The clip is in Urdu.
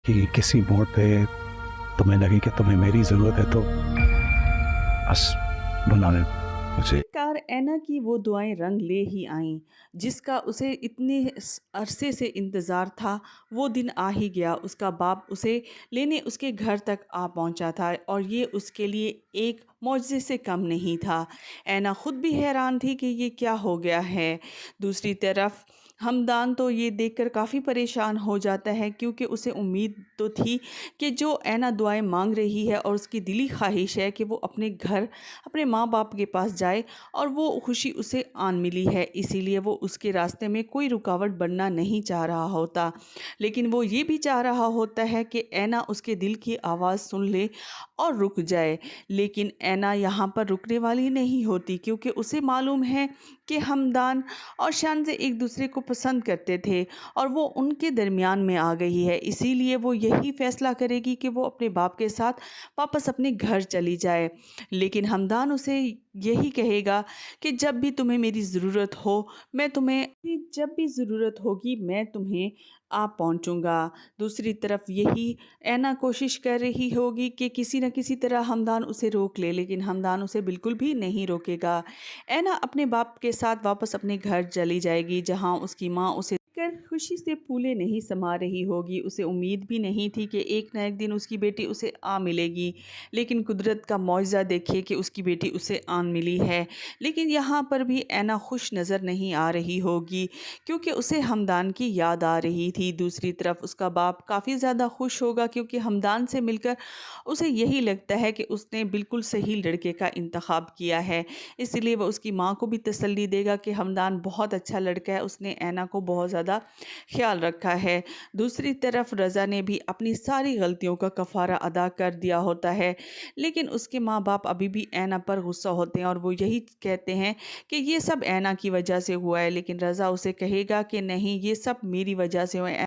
کہ کسی موڑ پہ تمہیں لگے کہ تمہیں میری ضرورت ہے تو بس بلا لیں مجھے۔ کار اینا کی وہ دعائیں رنگ لے ہی آئیں جس کا اسے اتنے عرصے سے انتظار تھا۔ وہ دن آ ہی گیا، اس کا باپ اسے لینے اس کے گھر تک آ پہنچا تھا اور یہ اس کے لیے ایک معجزے سے کم نہیں تھا۔ اینا خود بھی حیران تھی کہ یہ کیا ہو گیا ہے۔ دوسری طرف ہمدان تو یہ دیکھ کر کافی پریشان ہو جاتا ہے، کیونکہ اسے امید تو تھی کہ جو اینا دعائیں مانگ رہی ہے اور اس کی دلی خواہش ہے کہ وہ اپنے گھر اپنے ماں باپ کے پاس جائے، اور وہ خوشی اسے آن ملی ہے، اسی لیے وہ اس کے راستے میں کوئی رکاوٹ بننا نہیں چاہ رہا ہوتا۔ لیکن وہ یہ بھی چاہ رہا ہوتا ہے کہ اینا اس کے دل کی آواز سن لے اور رک جائے، لیکن اینا یہاں پر رکنے والی نہیں ہوتی، کیونکہ اسے معلوم ہے کہ ہمدان اور شانزے ایک دوسرے کو پسند کرتے تھے اور وہ ان کے درمیان میں آ گئی ہے، اسی لیے وہ یہی فیصلہ کرے گی کہ وہ اپنے باپ کے ساتھ واپس اپنے گھر چلی جائے۔ لیکن ہمدان اسے یہی کہے گا کہ جب بھی تمہیں میری ضرورت ہو، جب بھی ضرورت ہوگی میں تمہیں آ پہنچوں گا۔ دوسری طرف یہی اینا کوشش کر رہی ہوگی کہ کسی نہ کسی طرح ہمدان اسے روک لے، لیکن ہمدان اسے بالکل بھی نہیں روکے گا۔ اینا اپنے باپ کے ساتھ واپس اپنے گھر چلی جائے گی، جہاں اس کی ماں اسے کر خوشی سے پھولے نہیں سما رہی ہوگی۔ اسے امید بھی نہیں تھی کہ ایک نہ ایک دن اس کی بیٹی اسے آ ملے گی، لیکن قدرت کا معجزہ دیکھے کہ اس کی بیٹی اسے آن ملی ہے۔ لیکن یہاں پر بھی اینا خوش نظر نہیں آ رہی ہوگی، کیونکہ اسے ہمدان کی یاد آ رہی تھی۔ دوسری طرف اس کا باپ کافی زیادہ خوش ہوگا، کیونکہ ہمدان سے مل کر اسے یہی لگتا ہے کہ اس نے بالکل صحیح لڑکے کا انتخاب کیا ہے، اس لیے وہ اس کی ماں کو بھی تسلی دے گا کہ ہمدان بہت اچھا لڑکا ہے، اس نے اینا کو بہت زیادہ خیال رکھا ہے۔ دوسری طرف رضا نے بھی اپنی ساری غلطیوں کا کفارہ ادا کر دیا ہوتا ہے، لیکن اس کے ماں باپ ابھی بھی اینا پر غصہ ہوتے ہیں اور وہ یہی کہتے ہیں کہ یہ سب اینا کی وجہ سے ہوا ہے، لیکن رضا اسے کہے گا کہ نہیں، یہ سب میری وجہ سے ہوا ہے۔